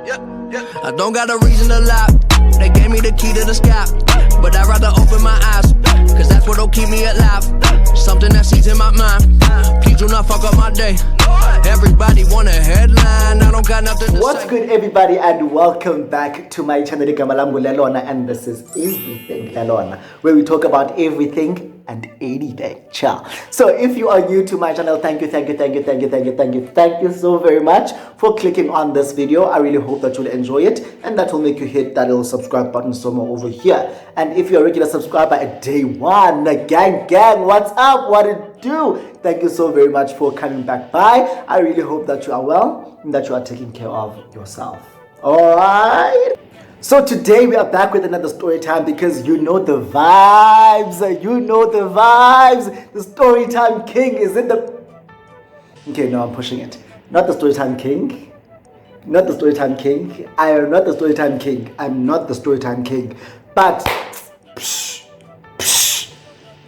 I don't got a reason to lie. They gave me the key to the sky, but I'd rather open my eyes, cause that's what'll keep me alive. Something that sees in my mind. Please do not fuck up my day. Everybody want a headline. I don't got nothing to What's say. good, everybody, and welcome back to my channel, and this is Everything Lelona, where we talk about everything and anything. Ciao. So if you are new to my channel, thank you so very much for clicking on this video. I really hope that you'll enjoy it, and that will make you hit that little subscribe button somewhere over here. And if you're a regular subscriber at day one, gang, what's up? What it do? Thank you so very much for coming back by. I really hope that you are well and that you are taking care of yourself. All right. So today we are back with another story time, because you know the vibes. The story time king is in the... Okay, no, I'm pushing it. Not the story time king. Not the story time king. I am not the story time king. I'm not the story time king. But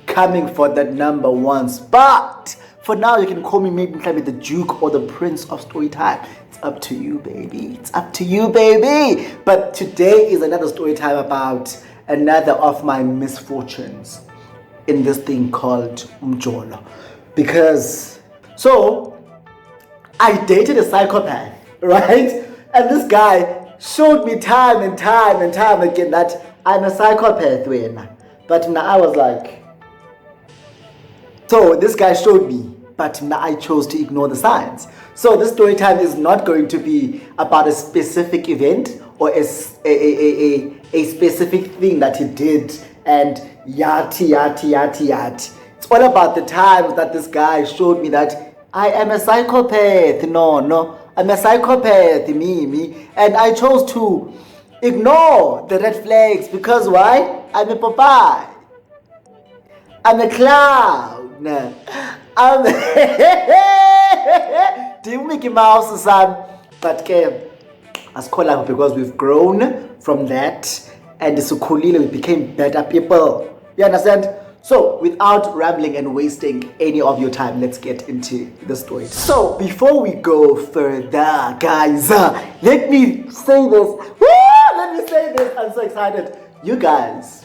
coming for that number one spot. For now, you can call me maybe the Duke or the Prince of Storytime. It's up to you, baby. It's up to you, baby. But today is another story time about another of my misfortunes in this thing called umjolo. Because, so, I dated a psychopath, right? And this guy showed me time and time again that I'm a psychopath. But now I was like... So this guy showed me, but now I chose to ignore the signs. So this story time is not going to be about a specific event or a specific thing that he did and yati. It's all about the times that this guy showed me that I am a psychopath. No, I'm a psychopath, me. And I chose to ignore the red flags because why? I'm a Popeye. I'm a clown. I'm Mickey Mouse, son. But as call because we've grown from that, and we became better people. You understand? So without rambling and wasting any of your time, let's get into the story. So before we go further, guys, let me say this. I'm so excited. You guys,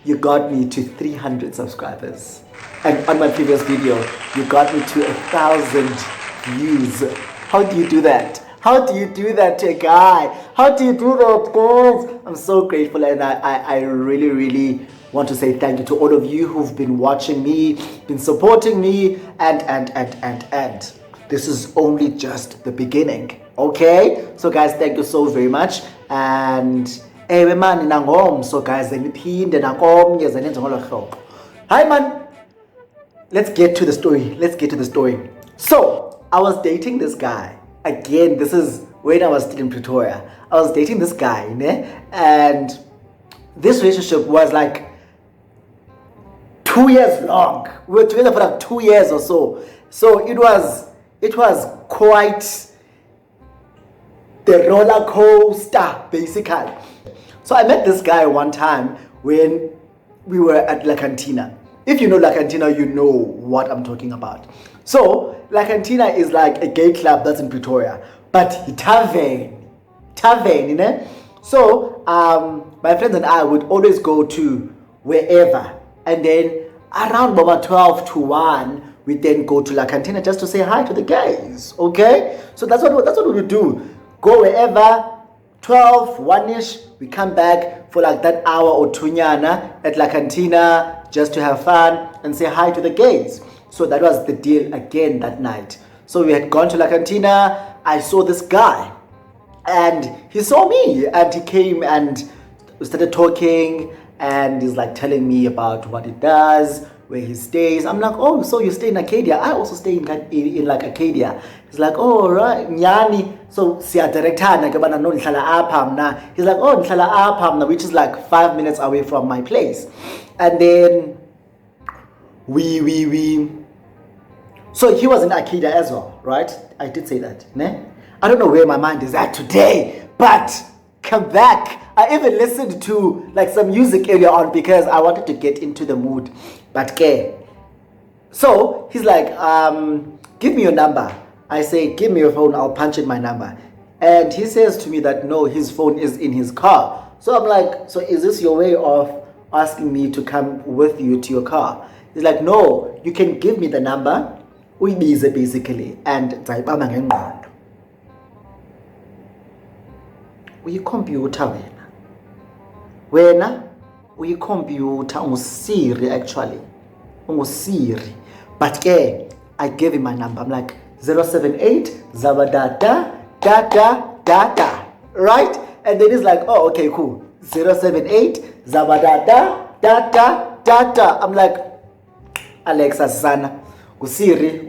you got me to 300 subscribers. And on my previous video, you got me to 1,000 views. How do you do that? How do you do that to a guy? How do you do that, guys? I'm so grateful, and I really want to say thank you to all of you who've been watching me, been supporting me, and. This is only just the beginning, okay? So guys, thank you so very much. And so guys, hi man. Let's get to the story. So, I was dating this guy. Again, this is when I was still in Pretoria. I was dating this guy, and this relationship was like 2 years long. We were together for like 2 years or so. So it was quite the roller coaster, basically. So I met this guy one time when we were at La Cantina. If you know La Cantina, you know what I'm talking about. So, La Cantina is like a gay club that's in Pretoria. But tavern, So, my friends and I would always go to wherever. And then around about 12 to 1, we'd then go to La Cantina just to say hi to the guys. Okay? So that's what we would do. Go wherever, 12, 1-ish, we come back for like that hour or two at La Cantina, just to have fun and say hi to the gays. So that was the deal again that night. So we had gone to La Cantina. I saw this guy, and he saw me, and he came and we started talking, and he's like telling me about what he does, where he stays. I'm like, oh, so you stay in Arcadia? I also stay in like Arcadia. He's like, oh, right, Nyani. So siya directana ke bana no nihlala apha mna. He's like, oh, nihlala apha mna, which is like 5 minutes away from my place. And then we so he was in Arcadia as well, right? I did say that, ne? I don't know where my mind is at today, but come back. I even listened to like some music earlier on because I wanted to get into the mood. But so he's like, give me your number. I say, give me your phone, I'll punch in my number. And he says to me that no, his phone is in his car. So I'm like, so is this your way of asking me to come with you to your car? He's like, no, you can give me the number, uyibize basically, and ndayibamba ngengqondo. Uyikhompyutha wena uyikhompyutha ungusiri actually, ungusiri. But ke I gave him my number. I'm like 078 zabadada dada dada, right? And then he's like, oh, okay, cool. 078 zabadada dada dada. I'm like, Alexa sana ngusiri.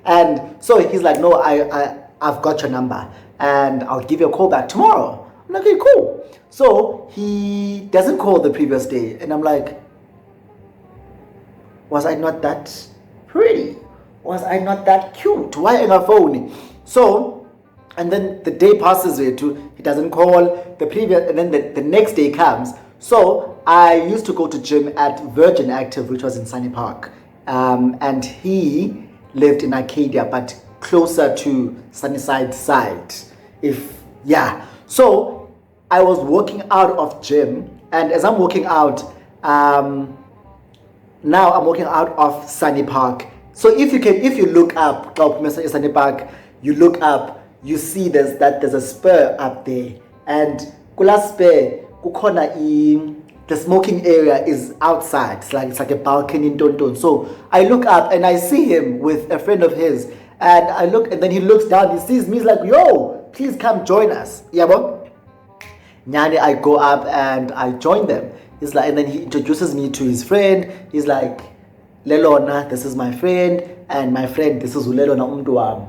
And so he's like, no, I've got your number and I'll give you a call back tomorrow. I'm like, okay, cool. So he doesn't call the previous day, and I'm like, was I not that pretty? Was I not that cute? Why am I phone? So, and then the day passes, he doesn't call the previous, and then the next day comes. So I used to go to gym at Virgin Active, which was in Sunny Park, and he lived in Arcadia, but closer to Sunnyside side. So I was walking out of gym, and as I'm walking out, now I'm walking out of Sunny Park. So if you look up, Sunny Park, you look up, you see there's a spur up there, and kula spur kukhona the smoking area is outside. It's like a balcony in Tonton. So I look up and I see him with a friend of his, and I look, and then he looks down, he sees me, he's like, yo, please come join us. Yabo? Nyani, I go up and I join them. He's like, and then he introduces me to his friend. He's like, Lelona, this is my friend, and my friend, this is Lelona Umduam.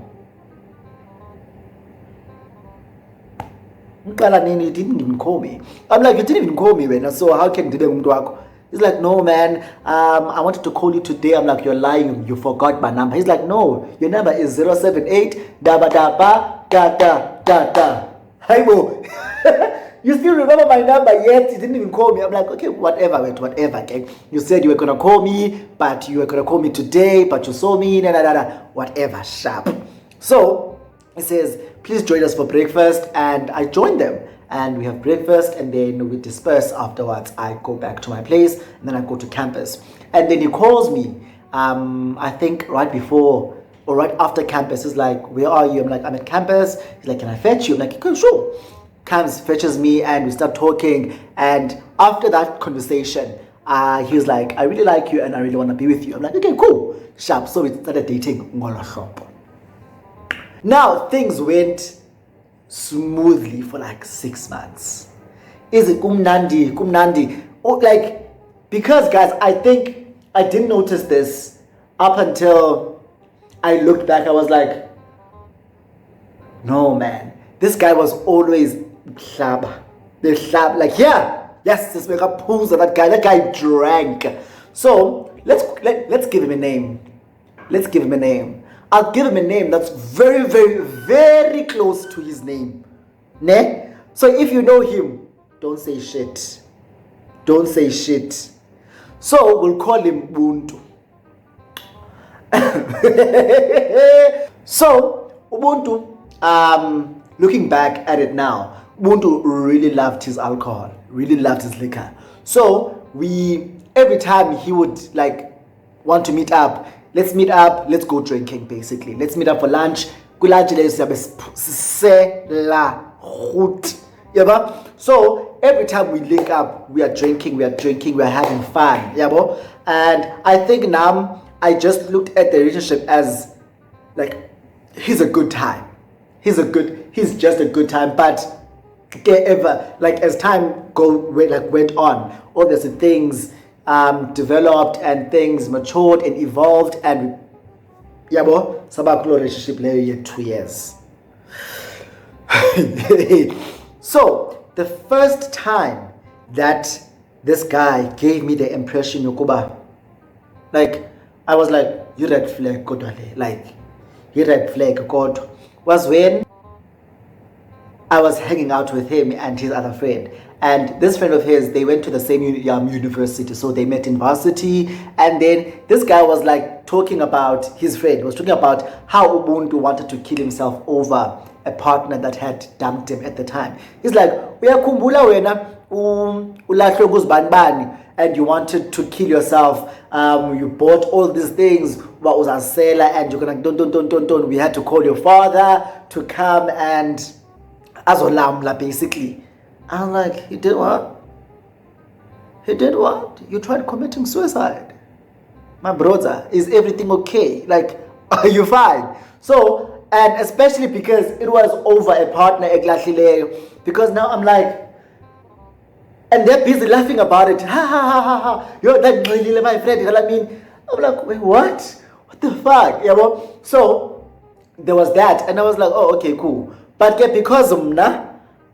He didn't even call me. I'm like, you didn't even call me, man. So how can you do that? He's like, no, man, I wanted to call you today. I'm like, you're lying. You forgot my number. He's like, no, your number is 078 daba daba da da da da. Hi, Mo. You still remember my number, yet you didn't even call me. I'm like, okay, whatever, okay. You said you were gonna call me, but you were gonna call me today, but you saw me, whatever, sharp. So he says, please join us for breakfast, and I join them, and we have breakfast, and then we disperse afterwards. I go back to my place, and then I go to campus, and then he calls me. I think right before or right after campus. He's like, where are you? I'm like, I'm at campus. He's like, can I fetch you? I'm like, okay, sure. Comes, fetches me, and we start talking. And after that conversation, he's like, I really like you and I really want to be with you. I'm like, okay, cool, sharp. So we started dating. Now things went smoothly for like 6 months. Is it kumnandi? Oh, like, because guys, I think I didn't notice this up until I looked back. I was like, no, man, this guy was always like, yeah, yes, this make a pose of that guy drank. So let's give him a name. I'll give him a name that's very, very, very close to his name. Ne? So if you know him, don't say shit. So we'll call him Ubuntu. So Ubuntu, looking back at it now, Ubuntu really loved his alcohol, really loved his liquor. So every time he would like want to meet up, let's meet up, let's go drinking basically. Let's meet up for lunch. So every time we link up, we are drinking, we are having fun. And I think now I just looked at the relationship as like, he's a good time. He's just a good time. But as time went on, all these things developed and things matured and evolved, and sabakulo relationship leyo 2 years. So the first time that this guy gave me the impression yokuba, like, I was like, you red flag kodwa le, like, you red flag god, was when I was hanging out with him and his other friend. And this friend of his, they went to the same university. So they met in varsity. And then this guy was like talking about his friend, was talking about how Ubuntu wanted to kill himself over a partner that had dumped him at the time. He's like, uyakhumbula wena ulahle kuzibani and you wanted to kill yourself. You bought all these things, what was azela, and you're gonna don't. We had to call your father to come and azolamla basically. I'm like, he did what? He did what? You tried committing suicide. My brother, is everything okay? Like, are you fine? So, and especially because it was over a partner, because now I'm like, and they're busy laughing about it. Ha ha ha ha ha. You're that my friend. You know what I mean? I'm like, wait, what? What the fuck? Yeah, well, so there was that, and I was like, oh, okay, cool. But yeah, because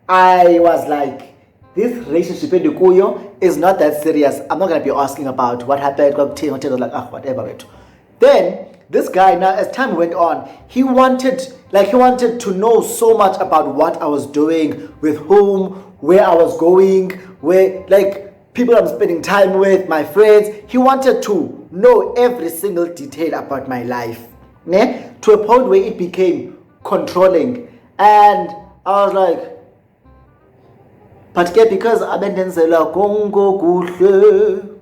I was like, this relationship in Dukuyo is not that serious. I'm not gonna be asking about what happened. Like, whatever. Then this guy, now as time went on, he wanted to know so much about what I was doing, with whom, where I was going, where, like, people I'm spending time with, my friends. He wanted to know every single detail about my life, to a point where it became controlling. And I was like, but because abendenzela kongo kuhle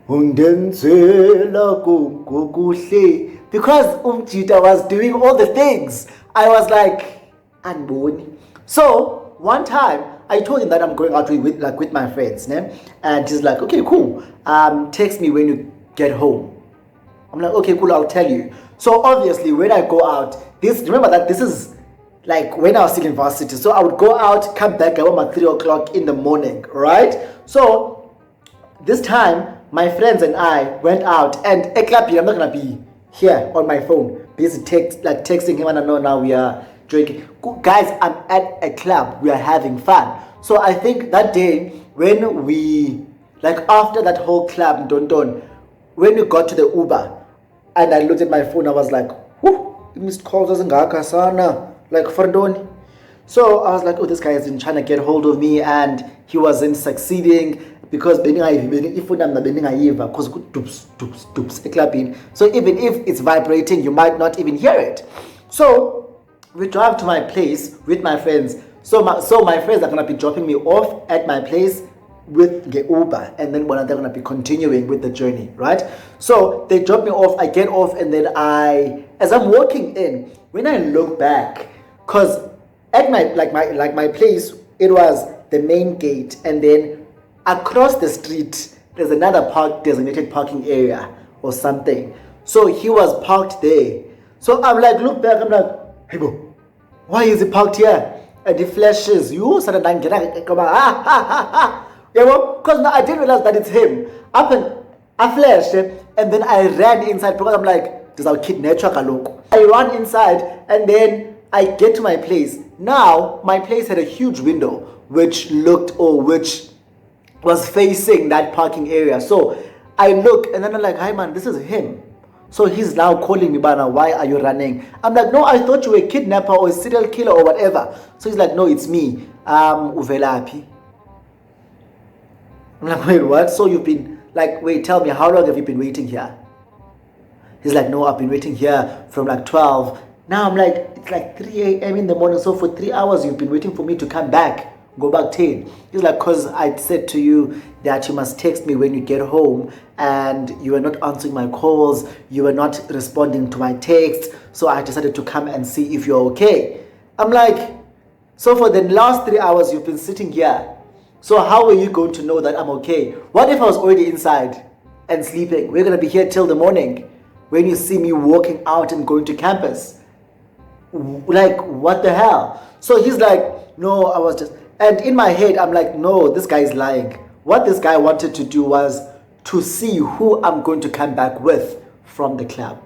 undenzela kongo kuhle, because Umjita was doing all the things, I was like, anboni. So one time I told him that I'm going out with my friends, and he's like, okay, cool, text me when you get home. I'm like, okay, cool, I'll tell you. So obviously when I go out, remember that this is like when I was still in varsity, so I would go out, come back about 3 o'clock in the morning, right? So this time my friends and I went out, and I'm not gonna be here on my phone busy texting him, and I know now we are drinking. Guys, I'm at a club, we are having fun. So I think that day when we, like, after that whole club don, when we got to the Uber and I looked at my phone, I was like, whoo, missed calls doesn't sana. Like, Fardoni. So I was like, oh, this guy has been trying to get hold of me, and he wasn't succeeding because so even if it's vibrating, you might not even hear it. So we drive to my place with my friends. So my friends are gonna be dropping me off at my place with the Uber, and then they're gonna be continuing with the journey, right? So they drop me off, I get off, and then as I'm walking in, when I look back, because at my place, it was the main gate, and then across the street there's another designated parking area or something. So he was parked there. So I'm like, look back, I'm like, hey bro, why is he parked here? And he flashes, you said, because now I didn't realize that it's him. I flashed, and then I ran inside because I'm like, this is our kid nature. I ran inside, and then I get to my place. Now, my place had a huge window which was facing that parking area. So I look, and then I'm like, hi man, this is him. So he's now calling me, Bana, why are you running? I'm like, no, I thought you were a kidnapper or a serial killer or whatever. So he's like, no, it's me. Uvelapi. I'm like, wait, what? So you've been, like, wait, tell me, how long have you been waiting here? He's like, no, I've been waiting here from like 12. Now I'm like, it's like 3 a.m. in the morning, so for 3 hours you've been waiting for me to come back, go back 10. He's like, because I said to you that you must text me when you get home, and you were not answering my calls, you were not responding to my texts, so I decided to come and see if you're okay. I'm like, so for the last 3 hours you've been sitting here, so how are you going to know that I'm okay? What if I was already inside and sleeping? We're going to be here till the morning when you see me walking out and going to campus. Like, what the hell? So he's like, no, I was just, and in my head I'm like, no, this guy is lying. What this guy wanted to do was to see who I'm going to come back with from the club.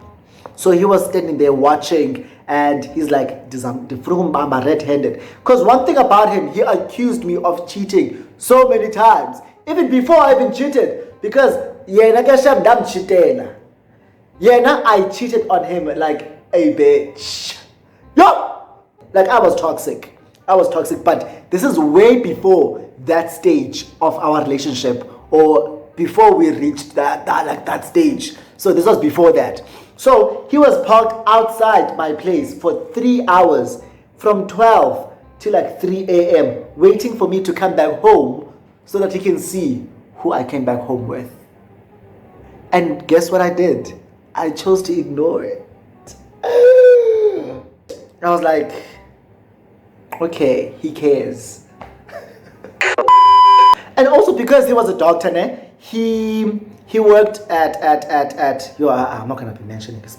So he was standing there watching, and he's like, I'm red-handed. Because one thing about him, he accused me of cheating so many times, even before I even cheated, because I cheated on him like a bitch. Yo! Like I was toxic, but this is way before that stage of our relationship, or before we reached that stage. So this was before that. So he was parked outside my place for 3 hours, from 12 to like 3 a.m. waiting for me to come back home so that he can see who I came back home with. And guess what I did? I chose to ignore it. I was like, okay, he cares. And also because he was a doctor, he worked at I'm not gonna be mentioning his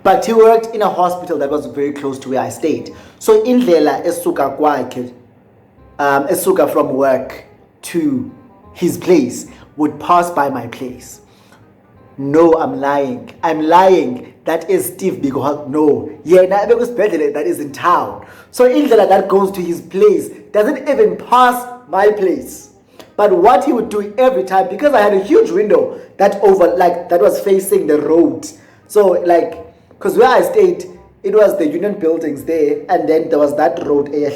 but he worked in a hospital that was very close to where I stayed. So indlela esuka kwakhe, esuka from work to his place would pass by my place. No, I'm lying. That is Steve because no. Yeah, that is in town. So indlela that goes to his place doesn't even pass my place. But what he would do every time, because I had a huge window that was facing the road. So because where I stayed, it was the union buildings there, and then there was that road, I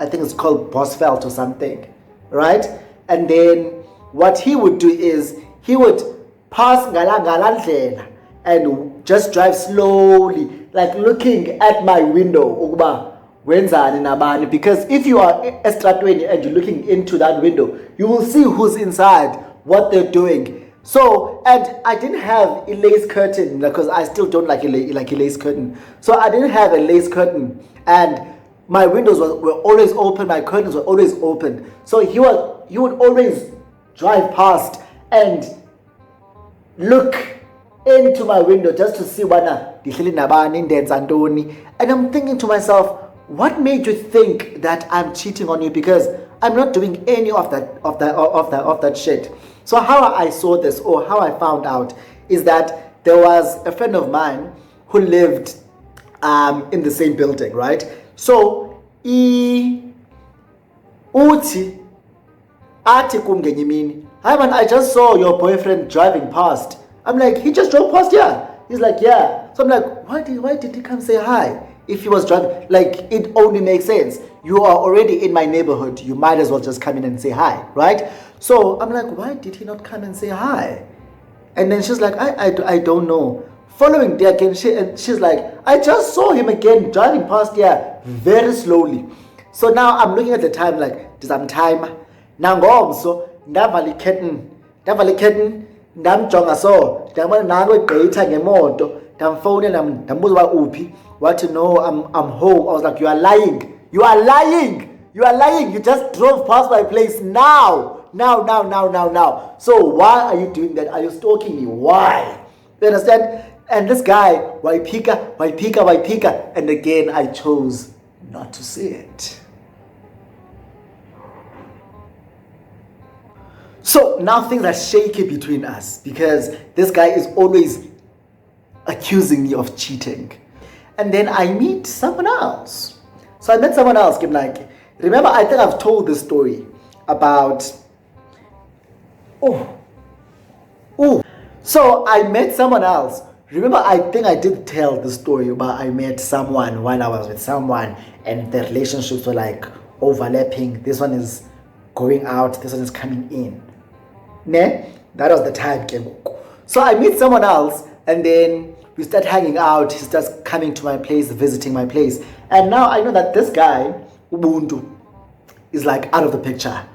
think it's called Bosveld or something, right? And then what he would do is he would pass ngalandlela and just drive slowly, like looking at my window. Because if you are estratweni and you're looking into that window, you will see who's inside, what they're doing. So, and I didn't have a lace curtain because I still don't like a lace curtain. So I didn't have a lace curtain, and my windows were always open, my curtains were always open. So he would always drive past and look into my window just to see and I'm thinking to myself, what made you think that I'm cheating on you? Because I'm not doing any of that shit. So how I saw this, or how I found out, is that there was a friend of mine who lived in the same building, right? So uti ati kumngenye imini, hi man, I just saw your boyfriend driving past. I'm like, he just drove past, yeah. He's like, yeah. So I'm like, why did he come say hi? If he was driving, like, it only makes sense. You are already in my neighborhood. You might as well just come in and say hi, right? So I'm like, why did he not come and say hi? And then she's like, I don't know. Following day again, she's like, I just saw him again driving past here very slowly. So now I'm looking at the time, like, does I'm time? Now so ndavali curtain, ndamjonga so, ndamana nango igqitha ngemoto, ndamfowunela ndambuza uba uphi. What to know? I'm home. I was like, you are lying. You just drove past my place now. So why are you doing that? Are you stalking me? Why? You understand? And this guy, Waipika. And again, I chose not to say it. So now things are shaky between us because this guy is always accusing me of cheating. And then I meet someone else. So I met someone else. Like, remember, I think I've told this story about. So I met someone else. Remember, I think I did tell the story about I met someone when I was with someone, and the relationships were like overlapping. This one is going out. This one is coming in. Ne? That was the time. So I meet someone else, and then we start hanging out. He starts coming to my place, visiting my place. And now I know that this guy, Ubuntu, is like out of the picture.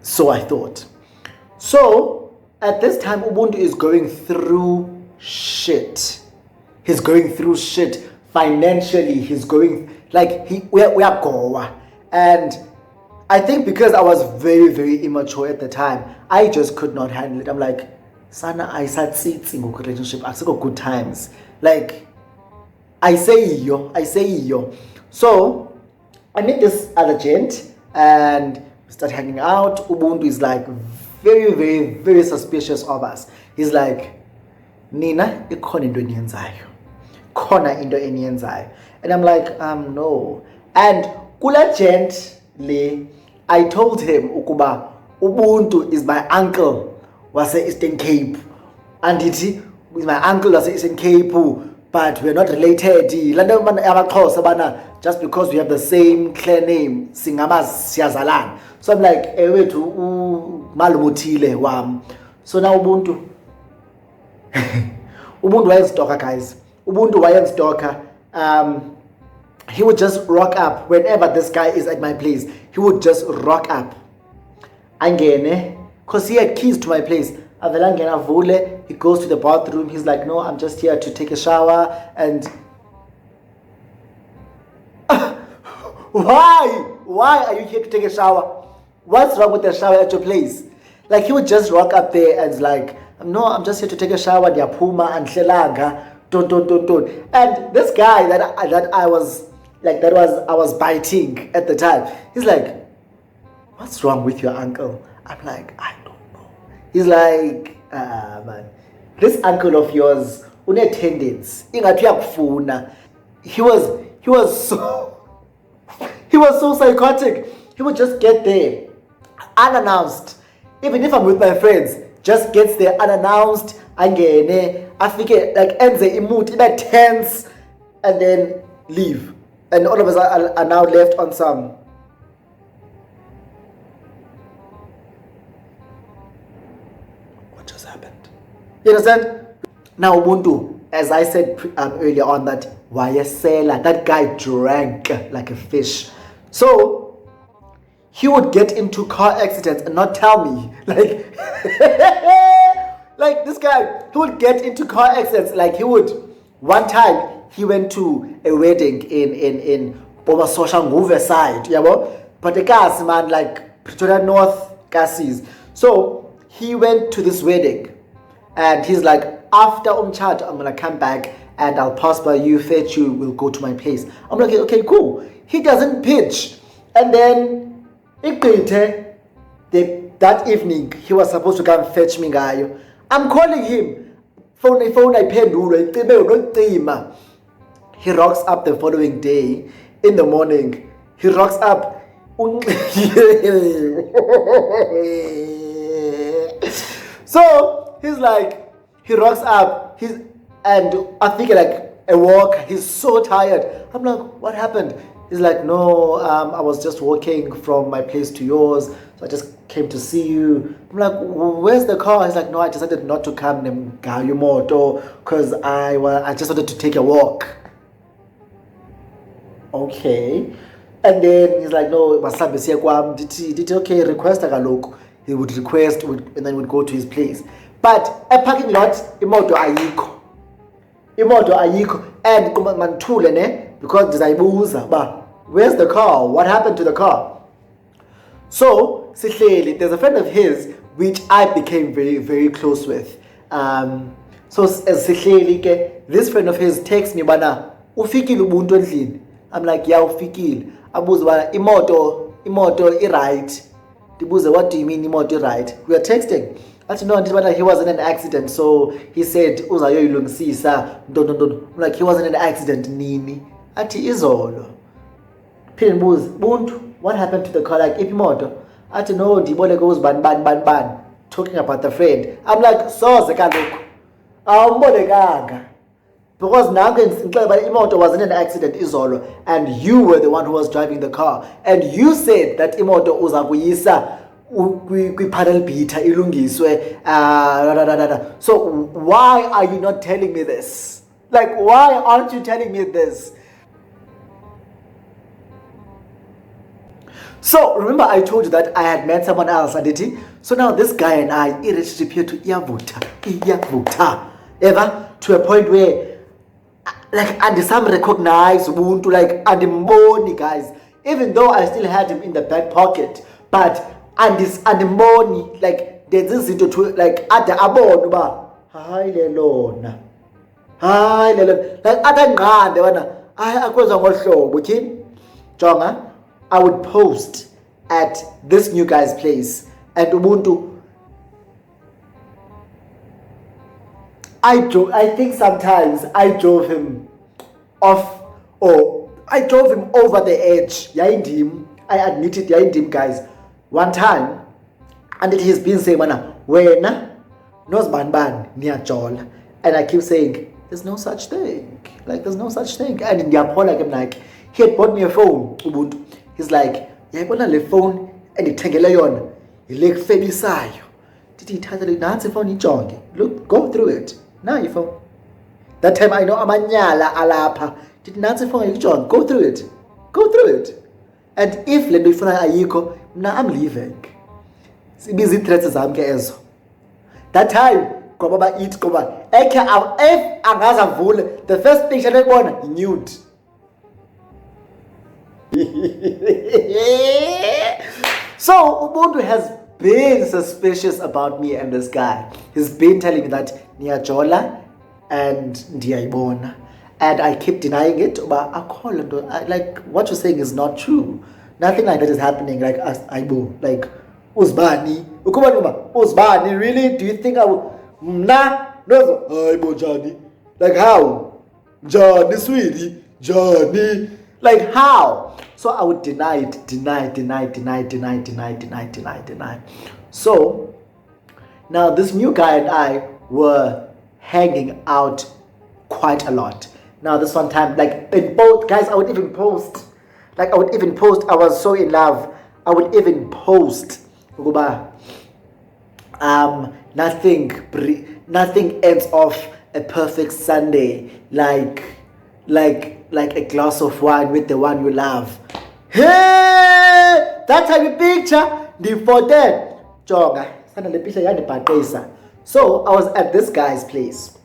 So I thought. So at this time, Ubuntu is going through shit. He's going through shit financially. He's going, like, we are Goa. And I think because I was very, very immature at the time, I just could not handle it. I'm like, Sana, I sat seats in a relationship. I got good times. Like, I say yo. So I met this other gent and we start hanging out. Ubuntu is like very, very, very suspicious of us. He's like, Nina, ikhona into eniyenzayo. Khona into eniyenzayo. And I'm like, no. And kula gent le, I told him ukuba Ubuntu is my uncle was Eastern Cape. And it is my uncle was Eastern Cape. but we're not related. Just because we have the same clan name, siyazalana. So I'm like, wait, malumuthile wam. So now Ubuntu. Ubuntu wayengistalker, guys. Ubuntu wayengistalker. He would just rock up whenever this guy is at my place. He would just rock up. Angene, because he had keys to my place. Avelangena vule, he goes to the bathroom. He's like, no, I'm just here to take a shower. And why are you here to take a shower? What's wrong with the shower at your place? Like, he would just rock up there and like, no, I'm just here to take a shower. Diapuma and shelanga. Don't. And this guy I was biting at the time. He's like, what's wrong with your uncle? I'm like, I don't know. He's like, man, this uncle of yours, une tendency. He was so psychotic. He would just get there unannounced. Even if I'm with my friends, just gets there unannounced. Angene, afike, like ends the mood, ibe tense, and then leave. And all of us are now left on some. What just happened? You understand? Now Ubuntu, as I said earlier on, that Wayesela, that guy drank like a fish. So he would get into car accidents and not tell me. Like, like this guy, he would get into car accidents. Like he would, one time he went to a wedding in Boma Social Move side, but the guys, man, like Pretoria North Cassis. So he went to this wedding and he's like, after Umchat, I'm gonna come back and I'll pass by you, fetch you, we'll go to my place. I'm like, okay, cool. He doesn't pitch. And then that evening, he was supposed to come fetch me, guy. I'm calling him. Phone I paid. He rocks up the following day in the morning. He rocks up. So he's like, he rocks up. And I think like a walk. He's so tired. I'm like, what happened? He's like, no, I was just walking from my place to yours, so I just came to see you. I'm like, where's the car? He's like, no, I decided not to come because I just wanted to take a walk. Okay. And then he's like, no, did okay, request a look. He would request and then would go to his place. But a parking lot, imoto ayiko. And manthule ne, because dizayibuza ba. Where's the car? What happened to the car? So, there's a friend of his which I became very, very close with. So, as this friend of his texts me, bana, ufikile ubuntu endlini. I'm like, yeah, ufikile. Abuza bana, imoto right. Dibuze, what do you mean imoto right? We are texting. Actually, no, he was in an accident. So he said, uzayo ilungisisa. No. Like, he wasn't in an accident, nini. Ati izolo. Pinbuz, Buntu, what happened to the car? Like, ipimoto. Ati no, dibole goes ban. Talking about the friend. I'm like, so zekaloku. Gaga. Because now imoto was in an accident, izolo, and you were the one who was driving the car. And you said that imoto uzakuyisa kwi-panel beater ilungiswe. So why are you not telling me this? Like, why aren't you telling me this? So remember I told you that I had met someone else, Aditi. So now this guy and I, relationship here to iyavuta, ever to a point where, like, and some recognize Ubuntu, like, and the money, guys. Even though I still had him in the back pocket, but and the money, like, there's this into like at the abon ba, hi lelona, like at the ngande wana, I akwenza ngohlobo kin, jonga. I would post at this new guy's place and Ubuntu. I think sometimes I drove him off, or I drove him over the edge. Yaindim, I admit it, yaindim, guys. One time, and it has been saying, wena, nos ban niya jol. And I keep saying, there's no such thing. Like, there's no such thing. And in Diapola, I'm like, he had bought me a phone, Ubuntu. He's like, yeah, I bought a phone, and he take a lion. He like Febisayo. Did he tell you that's a phone? Look, go through it. Now your phone. That time I know Amanyala Alapa. Did not say phone John. Go through it. Go through it. And if let me find Ayiko, now I'm leaving. Busy threats as I'm ezo. That time, Kobaba eat Koba. If Angaza Vul, the first picture I want, nude. So Ubuntu has been suspicious about me and this guy. He's been telling me that Niajola and Ndiaibona. And I keep denying it, but I call him. Like, what you're saying is not true. Nothing like that is happening. Like, Aibo, like, Uzbani. Uzbani, really? Do you think I would? Nah, no, Aibo Johnny. Like, how? Johnny, sweetie, Johnny. Like, how? So I would deny it, deny. So, now this new guy and I were hanging out quite a lot. Now this one time, like in both guys, I would even post. I was so in love. I would even post. Nothing ends off a perfect Sunday like a glass of wine with the one you love. Hey, that type of picture. The photo. So I was at this guy's place,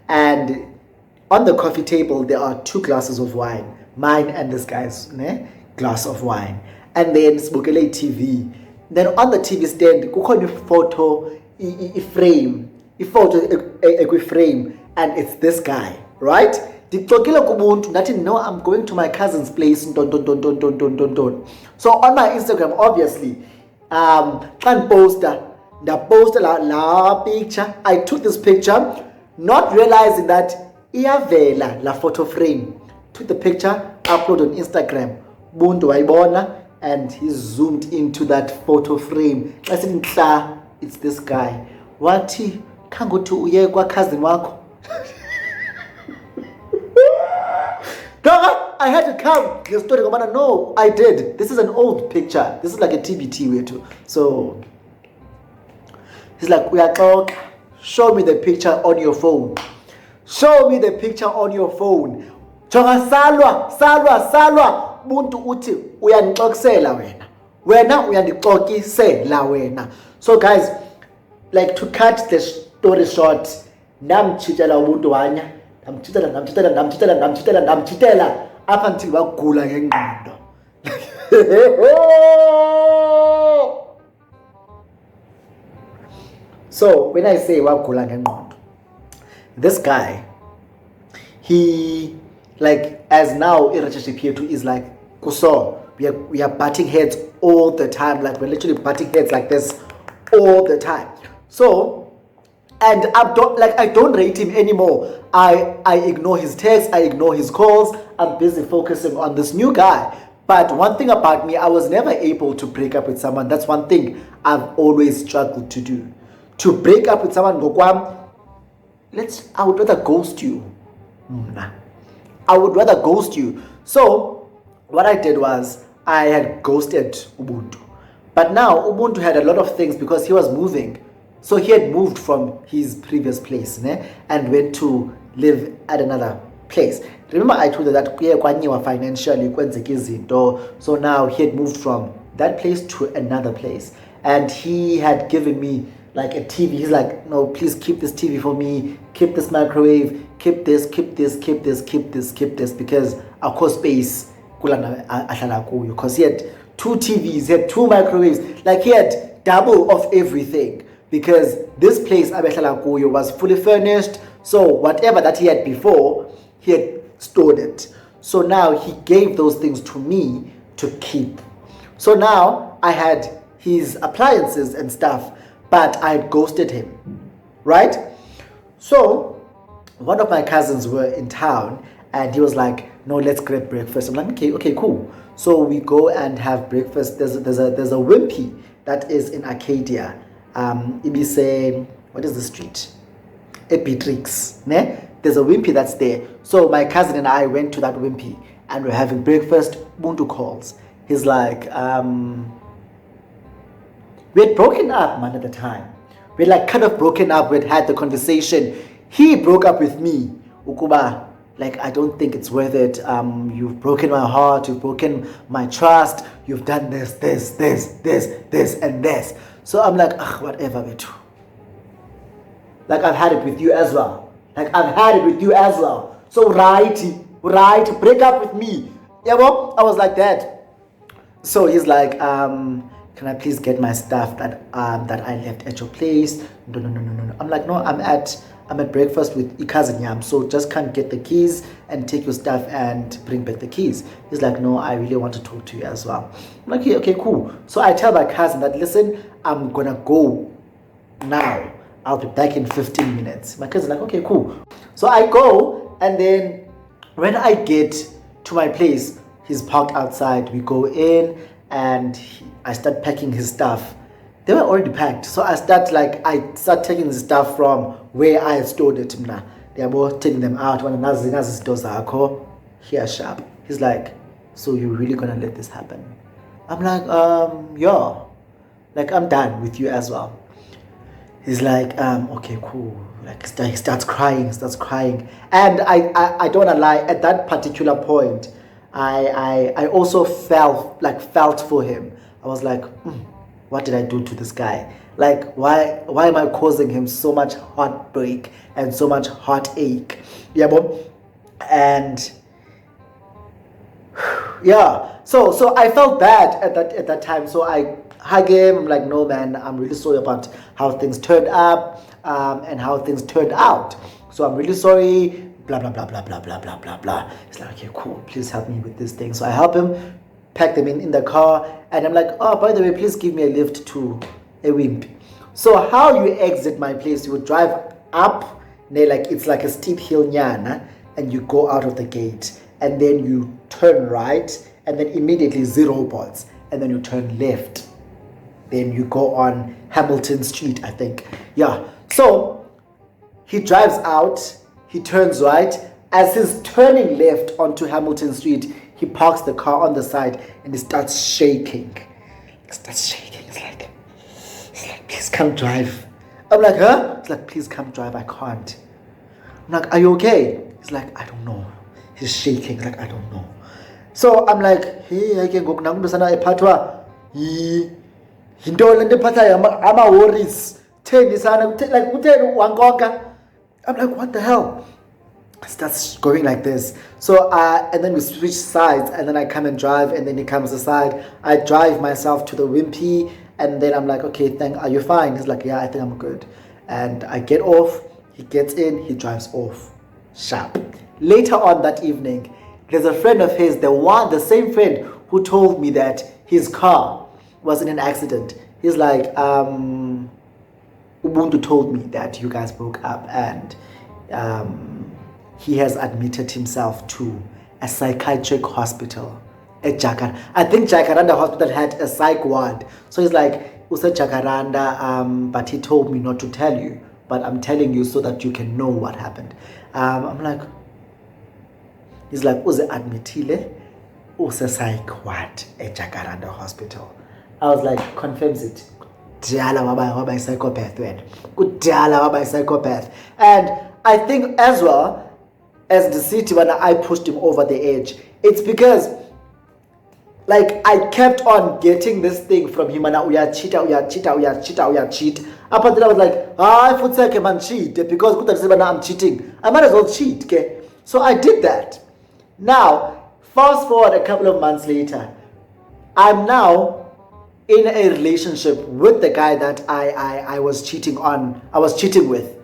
and on the coffee table there are 2 glasses of wine, mine and this guy's glass of wine, and then Sbukele TV. Then on the TV stand, kukho photo, frame, frame, and it's this guy, right? No, I'm going to my cousin's place. So on my Instagram, obviously, can't post that. The post la picture. I took this picture, not realizing that iyavela la photo frame. Took the picture, upload on Instagram. Buntu waibona, and he zoomed into that photo frame. I said, it's this guy. Wati kango to uye kwa cousin wako. I had to come. The story, no, I did. This is an old picture. This is like a TBT way too. So he's like, we are talking. Show me the picture on your phone. Show me the picture on your phone. Jonga salwa. Buntu uti uyanixoxela wena. Wena uyandixokisela wena. So guys, like to cut the story short, namchitela ubuntu wanya. Namchitela up until wagula ngengqondo. So when I say wagula ngengqondo, this guy, he, like, as now in relationship here too, is like kuso. We are butting heads all the time. Like, we're literally butting heads like this all the time. So, and I don't rate him anymore. I ignore his texts, I ignore his calls. I'm busy focusing on this new guy. But one thing about me, I was never able to break up with someone. That's one thing I've always struggled to do. To break up with someone, I would rather ghost you. I would rather ghost you. So what I did was I had ghosted Ubuntu. But now Ubuntu had a lot of things because he was moving. So he had moved from his previous place and went to live at another place. Remember I told you that financially, so now he had moved from that place to another place. And he had given me like a TV. He's like, no, please keep this TV for me. Keep this microwave. Keep this. Because of course space. Because he had 2 TVs, he had 2 microwaves. Like he had double of everything. Because this place was fully furnished. So whatever that he had before, he had stored it. So now he gave those things to me to keep. So now I had his appliances and stuff, but I had ghosted him, right? So one of my cousins were in town and he was like, no, let's grab breakfast. I'm like, okay, cool. So we go and have breakfast. There's a Wimpy that is in Arcadia. Ibise, what is the street? Epitrix, ne? there's a wimpy that's there. So my cousin and I went to that wimpy and we're having breakfast. Ubuntu calls. He's like, we had broken up, man, at the time. We had like kind of broken up. We'd had the conversation. He broke up with me. Ukuba, like, I don't think it's worth it. You've broken my heart. You've broken my trust. You've done this, and this. So I'm like, whatever, Betu. Like, I've had it with you as well. So right, break up with me. Yeah, well, I was like that. So he's like, can I please get my stuff that I left at your place? No. I'm like, no, I'm at breakfast with cousin Yam, so just can't get the keys and take your stuff and bring back the keys. He's like, no, I really want to talk to you as well. I'm like, okay, cool. So I tell my cousin that, listen, I'm gonna go now. I'll be back in 15 minutes. My cousin's like, okay, cool. So I go, and then when I get to my place, he's parked outside. We go in, and I start packing his stuff. They were already packed. So I start taking the stuff from where I stored it. They are both taking them out. Here, sharp. He's like, so you're really gonna let this happen? I'm like, yeah. Like, I'm done with you as well. He's like, okay, cool. Like, he starts crying. And I don't wanna lie, at that particular point, I also felt for him. I was like, what did I do to this guy? Like, why am I causing him so much heartbreak and so much heartache? Yeah, but, and yeah, so I felt bad at that time. So I hug him. I'm like, no, man, I'm really sorry about how things turned up and how things turned out. So I'm really sorry. Blah blah blah blah blah blah blah blah blah. He's like, okay, cool. Please help me with this thing. So I help him, pack them in the car, and I'm like, oh, by the way, please give me a lift to a wimp. So how you exit my place? You would drive up, it's like a steep hill, nyana, and you go out of the gate, and then you turn right, and then immediately 0 bots, and then you turn left. Then you go on Hamilton Street, I think. Yeah. So he drives out. He turns right. As he's turning left onto Hamilton Street, he parks the car on the side and he starts shaking. It's like, please come drive. I'm like, huh? He's like, please come drive. I can't. I'm like, are you okay? He's like, I don't know. He's shaking. He's like, I don't know. So I'm like, hey, I can go. I'm a worries. I'm like, what the hell? It starts going like this. So and then we switch sides, and then I come and drive, and then he comes aside. I drive myself to the wimpy, and then I'm like, okay, are you fine? He's like, yeah, I think I'm good. And I get off, he gets in, he drives off. Sharp. Later on that evening, there's a friend of his, the same friend who told me that his car was in an accident. He's like, Ubuntu told me that you guys broke up, and he has admitted himself to a psychiatric hospital at Jacaranda. I think Jacaranda Hospital had a psych ward. So he's like, Usa Jacaranda, but he told me not to tell you, but I'm telling you so that you can know what happened. I'm like, he's like, Usa admitile, Usa psych ward at Jacaranda Hospital. I was like, confirms it. Kudala psychopath. And I think as well as the city, when I pushed him over the edge, it's because like I kept on getting this thing from him, and we are cheat. Up until I was like, I can cheat because I'm cheating. I might as well cheat. Okay? So I did that. Now, fast forward a couple of months later, I'm now in a relationship with the guy that I was cheating with.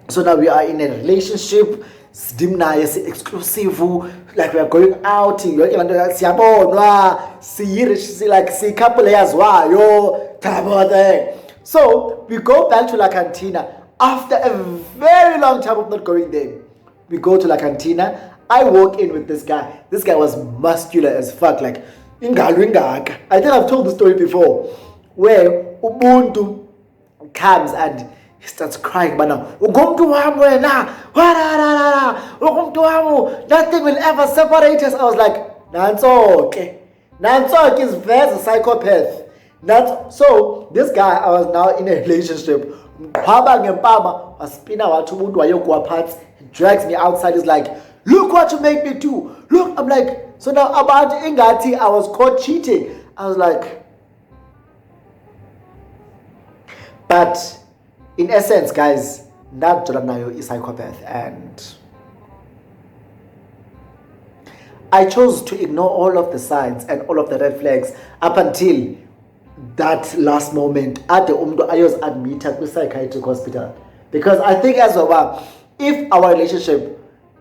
So now we are in a relationship. Exclusive, like we are going out. See couple as well. So we go back to La Cantina after a very long time of not going there. We go to La Cantina. I walk in with this guy. This guy was muscular as fuck, like. I think I've told the story before, where Ubuntu comes and He starts crying, but now, nothing will ever separate us. I was like, Nansoke. Nansoke is very psychopath. So this guy, I was now in a relationship. He drags me outside. He's like, look what you make me do. Look, I'm like, so now about Ingati, I was caught cheating. I was like, but in essence, guys, Nat Joranayo is psychopath, and I chose to ignore all of the signs and all of the red flags up until that last moment at the I was admitted to psychiatric hospital, because I think as well, if our relationship,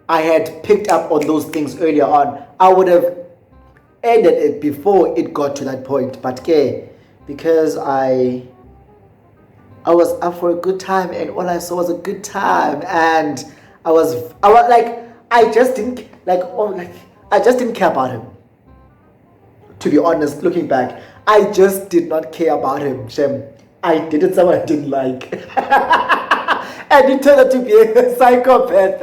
I had picked up on those things earlier on, I would have ended it before it got to that point. But because I was up for a good time, and all I saw was a good time, and I was like, I just didn't care about him. To be honest, looking back, I just did not care about him. Shem, I dated someone I didn't like, and he turned out to be a psychopath.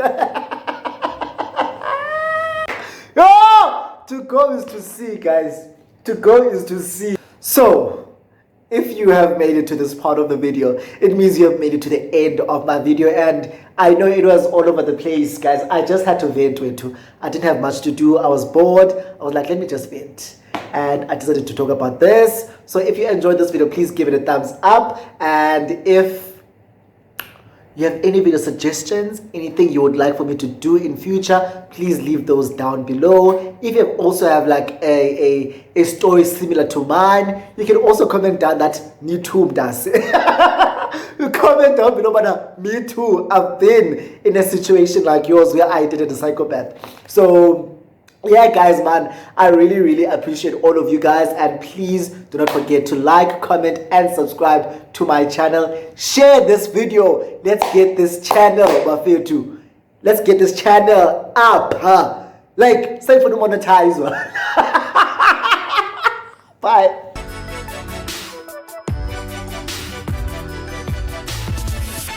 Oh, to go is to see, guys. To go is to see. So, if you have made it to this part of the video, it means you have made it to the end of my video, and I know it was all over the place, guys. I just had to vent with you. I didn't have much to do. I was bored. I was like, let me just vent. And I decided to talk about this. So if you enjoyed this video, please give it a thumbs up. And if you have any video suggestions, anything you would like for me to do in future, please leave those down below. If you also have like a story similar to mine, you can also comment down that me too does. Comment down below, but me too, I've been in a situation like yours where I dated a psychopath. So yeah, guys, man, I really appreciate all of you guys, and please do not forget to like, comment, and subscribe to my channel. Share this video. Let's get this channel, let's get this channel up, like, say for the monetize. Bye.